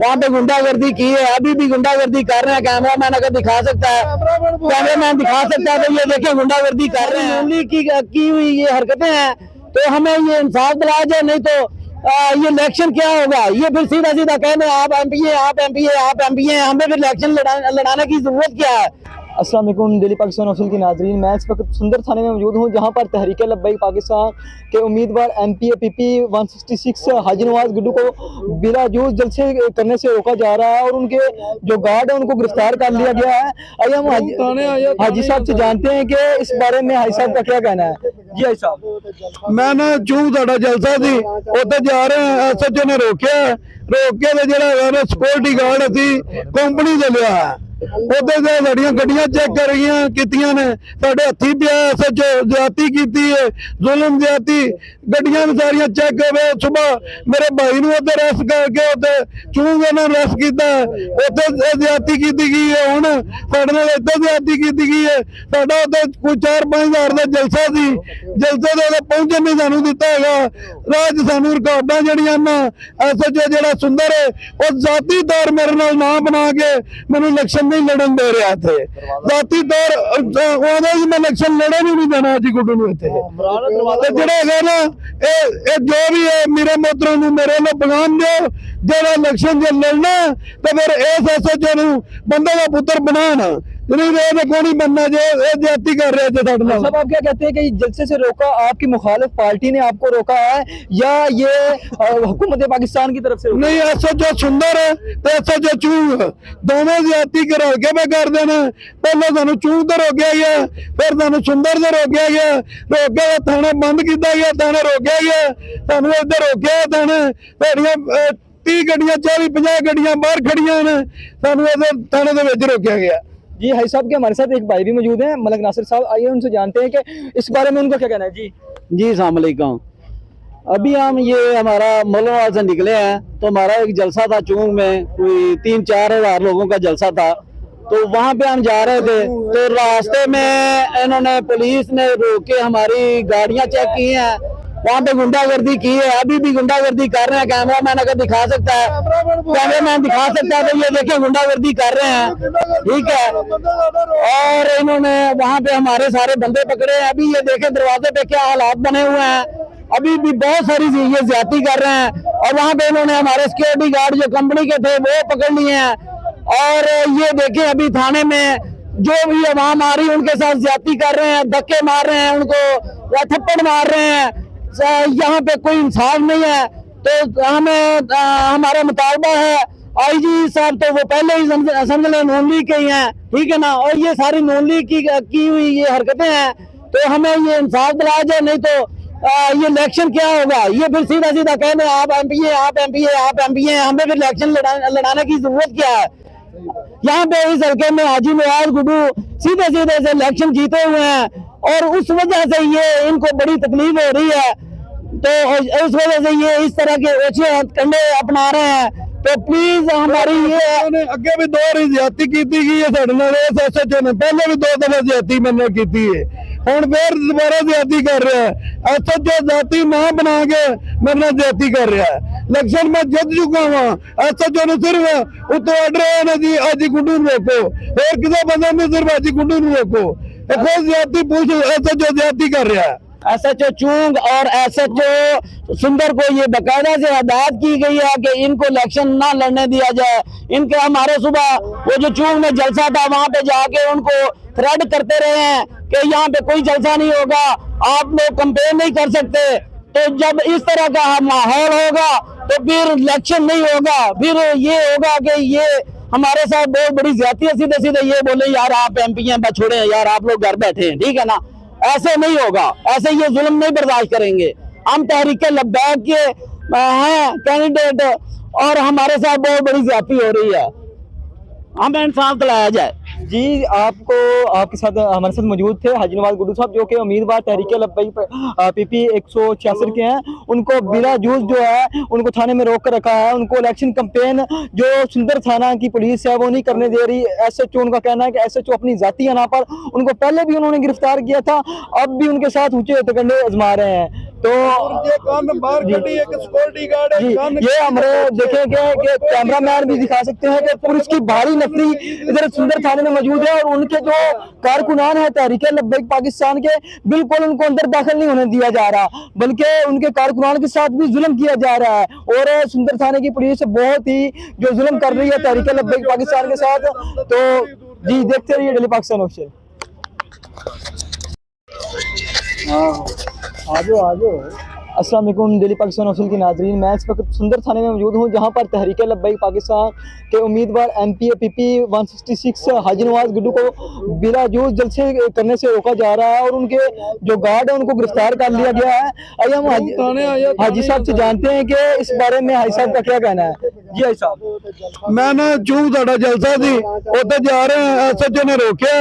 वहाँ पे गुंडागर्दी की है, अभी भी गुंडागर्दी कर रहे हैं। कैमरामैन अगर दिखा सकता है, कैमरामैन दिखा सकता है तो ये देखें गुंडागर्दी कर रहे हैं। नूनली की हुई ये हरकतें हैं, तो हमें ये इंसाफ दिलाया जाए, नहीं तो ये इलेक्शन क्या होगा। ये फिर सीधा सीधा कहने आप एमपी हैं, आप एमपी हैं, आप एमपी हैं, हमें फिर इलेक्शन लड़ाने की जरूरत क्या है। अस्सलाम वालेकुम डेली पाकिस्तान ऑफिशियल की नाज़रीन, मैं इस वक्त सुंदर थाने में मौजूद हूँ, जहाँ पर तहरीक लब्बैक पाकिस्तान के उम्मीदवार एमपी पीपी 166 हाजी नवाज गुड्डू को बिला जूस जलसे करने से रोका जा रहा है और उनके जो गार्ड है उनको गिरफ्तार कर लिया गया है। आइए हम हाजी साहब से जानते हैं कि इस बारे में हाजी साहब का क्या कहना है। जी हाजी साहब, मैं ना चूं साडा जलसा सी उत्थे जा रहे हैं, एसएचओ ने रोके जो सिक्योरिटी गार्ड असी कंपनी दे लिया है, गड्डियां चेक कर कीतियां ने, साडे हथी पिया एसएचओ ज्यादती कीती है, जुल्म ज्यादती, गड्डियां भी सारियां चेक करे। सुबह मेरे भाई नूं उत्थे अरेस्ट करके उत्थे चूंग इन्हां अरेस्ट कीता, उत्थे ज्यादती कीती गई है। हुण साडे नाल इत्थे ज्यादती कीती गई है। साडा उत्थे कोई 4-5 हज़ार दा जलसा सी, जलसे दे पहुंचण नहीं सानूं दित्ता हैगा। राह च सानूं रिकार्डां जिहड़ियां ना एसएचओ जिहड़ा सुंदर है वो जाती तौर मेरे नाल ना बना के मैनूं इलेक्शन नहीं लड़न दे रहा थे। जाती तौर मैं इलेक्शन लड़े नहीं देना जी गुड्डू नूं इत्थे। जेड़ा है ना ए जो भी है मेरे मोहतरम नूं मेरे नाल पैगाम दो, जेड़ा इलेक्शन जे लड़ना तो फिर इस एसएचओ नूं बंदे दा पुत्र बनाना, नहीं बनना जो ज्यादती कर रहे थे। सब आप क्या कहते हैं कि जलसे से रोका आपकी मुखालिफ पार्टी ने आपको रोका है या ये हुकूमत पाकिस्तान की तरफ से? नहीं, एसएचओ सुंदर है तो एसएचओ चूंग दोनों ज्यादती करा के मैं कर देना। पहले सानू चूंग तो रोकया गया, फिर सानू सुंदर से रोकया गया, रोके थाना बंद किया गया, थाना रोकया गया, सानू इधर रोकया थाने 30 गड्डियां 40-50 गड्डियां बाहर खड़ियां ने, सानू इधर थाने दे विच रोकया गया। जी हाई साहब के हमारे साथ एक भाई भी मौजूद हैं, मलक नासिर साहब, आइए उनसे जानते हैं कि इस बारे में उनका क्या कहना है। जी अस्सलाम वालेकुम। अभी हम ये हमारा मौलाना से निकले हैं, तो हमारा एक जलसा था चूंग में, कोई 3-4 हज़ार लोगों का जलसा था, तो वहाँ पे हम जा रहे थे, तो रास्ते में इन्होंने पुलिस ने रोक के हमारी गाड़ियाँ चेक की हैं, वहाँ पे गुंडागर्दी की है, अभी भी गुंडागर्दी कर रहे हैं। कैमरामैन अगर दिखा सकता है, कैमरामैन दिखा सकता है तो ये देखें गुंडागर्दी कर रहे हैं, ठीक है। और इन्होंने वहाँ पे हमारे सारे बंदे पकड़े हैं। अभी ये देखें दरवाजे पे क्या हालात बने हुए हैं, अभी भी बहुत सारी ये ज्यादती कर रहे हैं। और वहाँ पे इन्होंने हमारे सिक्योरिटी गार्ड जो कंपनी के थे वो पकड़ लिए हैं। और ये देखें अभी थाने में जो भी आवाम आ रही है उनके साथ ज्यादती कर रहे हैं, धक्के मार रहे हैं उनको या थप्पड़ मार रहे हैं। यहाँ पे कोई इंसाफ नहीं है, तो हमें हमारा मुतालबा है आईजी साहब तो वो पहले ही समझ लें नॉन लीग के ही हैं, ठीक है ना। और ये सारी नॉन लीग की हुई ये हरकतें हैं, तो हमें ये इंसाफ दिलाया जाए, नहीं तो ये इलेक्शन क्या होगा। ये फिर सीधा सीधा कहने आप एमपी हैं, आप एमपी हैं, आप एमपी हैं, हमें फिर इलेक्शन लड़ाने की जरूरत क्या है। यहाँ पे इस हल्के में हाजी नवाज गुड्डू सीधे सीधे से इलेक्शन जीते हुए हैं और उस वजह से ये इनको बड़ी तकलीफ हो रही है, तो उस वजह से ये इस तरह के ओछे कंडे अपना रहे हैं। तो प्लीज हमारी ये अगे भी 2 बार ज्यादती की गई है साडे नाल एसएचओ ने, पहले भी 2 दफा ज्यादती मैंने की है, हुण फिर दोबारा ज्यादती कर रहा है। एसएचओ जाति ना बना के मेरे नाल ज्यादती कर रहा है। इलेक्शन में जित चुका वहां, एसएचओ ने सिर्फ उतो ऑर्डर है जी हाजी गुड्डू नूं रोको, और किसी बंदे ने सिर्फ हाजी गुड्डू नूं रोको। एक ज्यादती पूछ एसएचओ ज्यादती कर रहा है। एसएचओ चूंग और एसएचओ सुंदर को ये बकायदा से हदायत की गई है कि इनको इलेक्शन ना लड़ने दिया जाए। इनके हमारे सुबह वो जो चूंग में जलसा था वहां पे जाके उनको थ्रेड करते रहे हैं कि यहाँ पे कोई जलसा नहीं होगा, आप लोग कंपेन नहीं कर सकते। तो जब इस तरह का माहौल होगा तो फिर इलेक्शन नहीं होगा, फिर ये होगा कि ये हमारे साथ बहुत बड़ी ज्यादती है। सीधे सीधे ये बोले यार आप एमपी हैं, छोड़े यार आप लोग घर बैठे हैं, ठीक है ना। ऐसे नहीं होगा, ऐसे ये जुल्म नहीं बर्दाश्त करेंगे। हम तहरीक लब्बैक के हैं कैंडिडेट और हमारे साथ बहुत बड़ी ज्यादती हो रही है, हमें इंसाफ दिलाया जाए। जी आपको आपके साथ हमारे साथ मौजूद थे हाजी नवाज गुड्डू साहब, जो कि उम्मीदवार तहरीक लब्बैक पीपी 166 के हैं। उनको बिला जूस जो है उनको थाने में रोक कर रखा है। उनको इलेक्शन कैंपेन जो सुंदर थाना की पुलिस है वो नहीं करने दे रही। एसएचओ उनका कहना है कि एसएचओ अपनी जाती अना पर उनको पहले भी उन्होंने गिरफ्तार किया था, अब भी उनके साथ ऊंचे हथकंडे आजमा रहे हैं। तो ये कान बाहर कटी एक सिक्योरिटी गार्ड जी, ये हमारे देखेंगे कि कैमरामैन भी दिखा सकते हैं कि पुलिस की भारी नफरी इधर सुंदर थाने में मौजूद है और उनके जो कारकुनान है तहरीक लब्बैक पाकिस्तान के, बिल्कुल उनको अंदर दाखिल नहीं होने दिया जा रहा, बल्कि उनके कारकुनान के साथ भी जुल्म किया जा रहा है। और सुंदर थाने की पुलिस बहुत ही जो जुल्म कर रही है तहरीक लब्बैक पाकिस्तान के साथ। तो जी देखते रहिए डेली पाकिस्तान ऑफिशियल। अस्सलाम वालेकुम डेली पाकिस्तान ऑफिशियल की नाज़रीन, मैं इस वक्त सुंदर थाने में मौजूद हूँ जहाँ पर तहरीक लब्बैक पाकिस्तान के उम्मीदवार MP PP 166 हाजी नवाज गुड्डू को बिला जूस जलसे करने से रोका जा रहा है और उनके जो गार्ड है उनको गिरफ्तार कर लिया गया है। आइए हम हाजी साहब से जानते हैं कि इस बारे में हाजी साहब का क्या कहना है। जी हाजी साहब, मैं ना चूंग साडा जलसा सी उत्ते जा रहे हैं, SHO ने रोके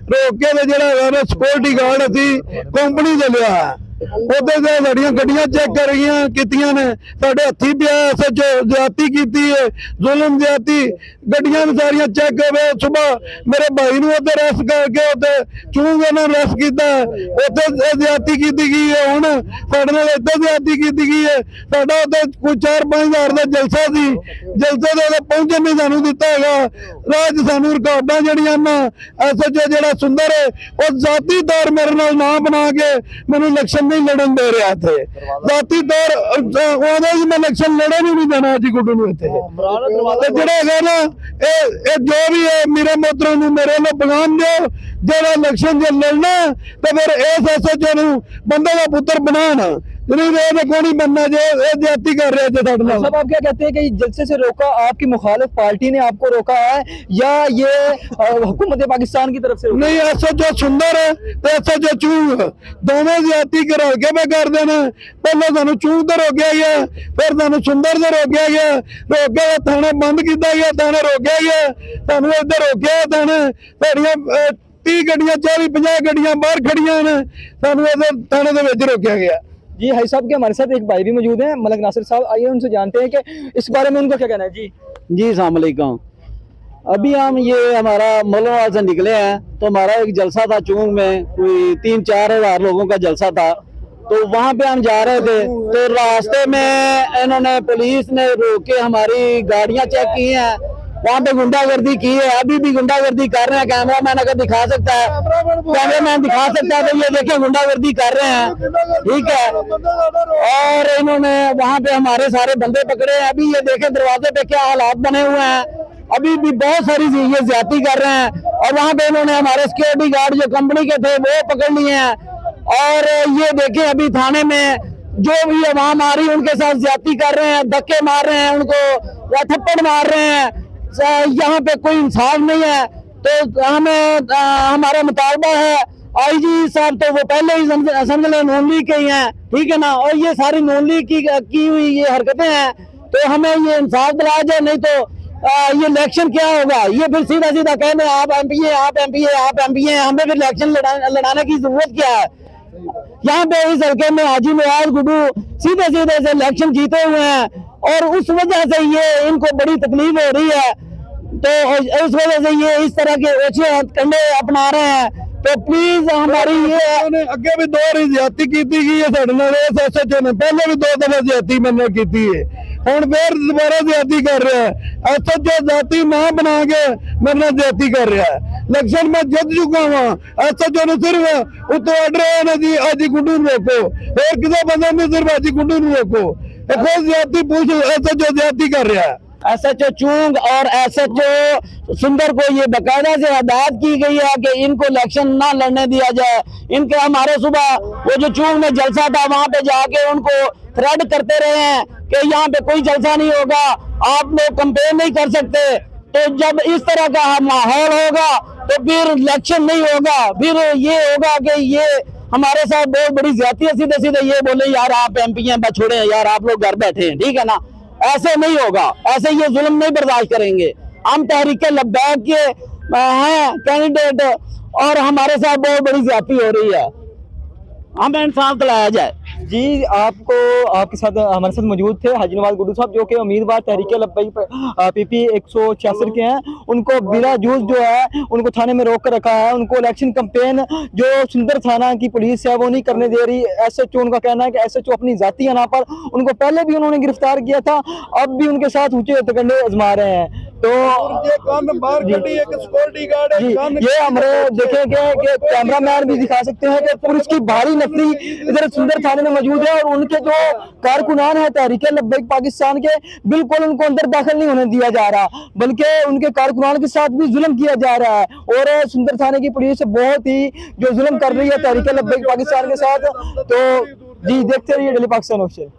ते जेड़ा सिक्योरिटी गार्ड असी कंपनी दे लिया ਉਹਦੇ ਤੇ ਲੜੀਆਂ ਗੱਡੀਆਂ ਚੈੱਕ ਕਰ ਰਹੀਆਂ ਕੀਤੀਆਂ ਨੇ, ਸਾਡੇ ਹੱਥੀ ਪਿਆ SHO ਜ਼ਿਆਦਤੀ ਕੀਤੀ ਹੈ, ਜ਼ੁਲਮ ਜ਼ਿਆਦਤੀ, ਗੱਡੀਆਂ ਵੀ ਸਾਰੀਆਂ ਚੈੱਕ ਹੋਵੇ। ਸਵੇਰ ਮੇਰੇ ਭਾਈ ਨੂੰ ਉੱਥੇ ਰੈਸਟ ਕਰਕੇ ਉੱਥੇ ਚੂੰਗ ਇਹਨਾਂ ਨੂੰ ਰੈਸਟ ਕੀਤਾ, ਉੱਥੇ ਜ਼ਿਆਦਤੀ ਕੀਤੀ ਗਈ ਹੈ। ਹੁਣ ਸਾਡੇ ਨਾਲ ਏਦਾਂ ਜ਼ਿਆਦਤੀ ਕੀਤੀ ਗਈ ਹੈ, ਸਾਡਾ ਉੱਥੇ ਕੋਈ 4-5 ਹਜ਼ਾਰ ਦਾ ਜਲਸਾ ਸੀ, ਜਲਸੇ ਦੇ ਪਹੁੰਚਣ ਨਹੀਂ ਸਾਨੂੰ ਦਿੱਤਾ ਹੈਗਾ। ਰਾਹ 'ਚ ਸਾਨੂੰ ਰਿਕਾਰਡਾਂ ਜਿਹੜੀਆਂ ਨਾ SHO ਜਿਹੜਾ ਸੁੰਦਰ ਹੈ ਉਹ ਜ਼ਾਤੀ ਤੌਰ ਮੇਰੇ ਨਾਲ ਨਾ ਬਣਾ ਕੇ ਮੈਨੂੰ ਇਲੈਕਸ਼ਨ नहीं लड़न दे रहा थे, जाती तौर मैं इलेक्शन लड़े नहीं देना जी गुड्डू ਨੂੰ ਇੱਥੇ ਜਿਹੜਾ ਹੈਗਾ ਨਾ ਇਹ ਜੋ ਵੀ ਹੈ ਮੇਰੇ ਮੋਤਰਾਂ ਨੂੰ ਮੇਰੇ ਨਾਲ ਬਗਾਮ ਦਿਓ, ਜਿਹੜਾ ਇਲੈਕਸ਼ਨ ਜੇ ਲੜਨਾ ਤੇ ਫਿਰ ਇਸ SHO ਨੂੰ ਬੰਦੇ ਦਾ ਪੁੱਤਰ ਬਣਾਉਣ, नहीं नहीं बनना जो ज्यादती कर रहे थे। साहब आप क्या कहते हैं कि जलसे से रोका आपकी मुखालिफ पार्टी ने आपको रोका है या ये हुकूमत पाकिस्तान की तरफ से? नहीं, SHO सुंदर है तो SHO चूंग दोनों ज्यादती करा के मैं कर देना। पहले सानू चूंग तो रोकया गया, फिर सानू सुंदर से रोकया गया, रोके थाना बंद किया गया, थाना रोकया गया, सानू इधर रोकया थाने साड़ियां 30 गड्डियां 40-50 गड्डियां बाहर खड़ियां ने, सानू इधर थाने दे विच रोकया गया। जी हाई साहब के हमारे साथ एक भाई भी मौजूद हैं, मलक नासिर साहब, आइए उनसे जानते हैं कि इस बारे में उनका क्या कहना है। जी अस्सलाम वालेकुम। अभी हम ये हमारा मलनवाल से निकले हैं तो हमारा एक जलसा था चूंग में, कोई 3-4 हज़ार लोगों का जलसा था। तो वहाँ पे हम जा रहे थे तो रास्ते में इन्होंने पुलिस ने रोक के हमारी गाड़ियाँ चेक की हैं, वहाँ पे गुंडागर्दी की है, अभी भी गुंडागर्दी कर रहे हैं। कैमरामैन अगर दिखा सकता है, कैमरामैन दिखा सकता है तो ये देखिए गुंडागर्दी कर रहे हैं, ठीक है। और इन्होंने वहाँ पे हमारे सारे बंदे पकड़े हैं। अभी ये देखें दरवाजे पे क्या हालात बने हुए हैं, अभी भी बहुत सारी ये ज्यादती कर रहे हैं। और वहाँ पे इन्होंने हमारे सिक्योरिटी गार्ड जो कंपनी के थे वो पकड़ लिए हैं। और ये देखें अभी थाने में जो भी अवाम आ रही है उनके साथ ज्यादती कर रहे हैं, धक्के मार रहे हैं उनको या थप्पड़ मार रहे हैं। यहाँ पे कोई इंसाफ नहीं है। तो हमें हमारा मुतालबा है, IG साहब तो वो पहले ही समझ लें नॉन लीग के ही हैं, ठीक है ना, और ये सारी नॉन लीग की हुई ये हरकतें हैं, तो हमें ये इंसाफ दिलाया जाए, नहीं तो ये इलेक्शन क्या होगा। ये फिर सीधा सीधा कहने आप MP हैं, आप MP हैं, आप MP हैं, हमें फिर इलेक्शन लड़ाने की जरूरत क्या है। यहाँ पे इस हल्के में हाजी नवाज गुड्डू सीधे सीधे से इलेक्शन जीते हुए हैं और उस वजह से ये इनको बड़ी तकलीफ हो रही है। तो उस वजह से ये इस तरह के ओछे कंडे अपना रहे हैं। तो प्लीज हमारी ये अगे भी 2 बार ज्यादती की गई है साडे नाल SHO ने, पहले भी 2 दफा ज्यादती मैंने की है, हुण फिर दोबारा ज्यादती कर रहा है। SHO जाति ना बना के मेरे नाल ज्यादती कर रहा है। इलेक्शन में जित चुका वहां, SHO ने सिर्फ उतो ऑर्डर है जी हाजी गुड्डू नूं रोको, और किसी बंदे ने सिर्फ हाजी गुड्डू नूं रोको। एक ज्यादती पुलिस SHO ज्यादती कर रहा है। SHO चूंग और SHO सुंदर को ये बाकायदा से हदायत की गई है कि इनको इलेक्शन ना लड़ने दिया जाए। इनके हमारे सुबह वो जो चूंग में जलसा था वहां पे जाके उनको थ्रेड करते रहे हैं कि यहाँ पे कोई जलसा नहीं होगा, आप लोग कंपेन नहीं कर सकते। तो जब इस तरह का माहौल होगा तो फिर इलेक्शन नहीं होगा, फिर ये होगा कि ये हमारे साथ बहुत बड़ी ज्यादती है। सीधे सीधे ये बोले यार आप MP हैं, बस छोड़े यार, आप लोग घर बैठे हैं, ठीक है ना। ऐसे नहीं होगा, ऐसे ये जुल्म नहीं बर्दाश्त करेंगे। हम तहरीक लब्बैक के हैं कैंडिडेट और हमारे साथ बहुत बड़ी ज्यादती हो रही है, हमें इंसाफ दिलाया जाए। जी आपको आपके साथ हमारे साथ मौजूद थे हाजी नवाज गुड्डू साहब, जो कि उम्मीदवार तहरीक लब्बैक PP 166 के हैं। उनको बिला जूझ जो है उनको थाने में रोक कर रखा है। उनको इलेक्शन कैंपेन जो सुंदर थाना की पुलिस है वो नहीं करने दे रही। SHO उनका कहना है कि SHO अपनी जाती अना पर उनको पहले भी उन्होंने गिरफ्तार किया था, अब भी उनके साथ ऊंचे हथकंडे आजमा रहे हैं। तो जी ये हमारे देखेंगे कि कैमरामैन भी दिखा सकते हैं कि पुलिस की भारी नफरी इधर सुंदर थाने में मौजूद है, और उनके जो कारकुनान है तहरीक लब्बैक पाकिस्तान के, बिल्कुल उनको अंदर दाखिल नहीं होने दिया जा रहा, बल्कि उनके कारकुनान के साथ भी जुल्म किया जा रहा है। और सुंदर थाने की पुलिस बहुत ही जो जुल्म कर रही है तहरीक लब्बैक पाकिस्तान के साथ। तो जी देखते रहिए डेली पाकिस्तान ऑफिशियल।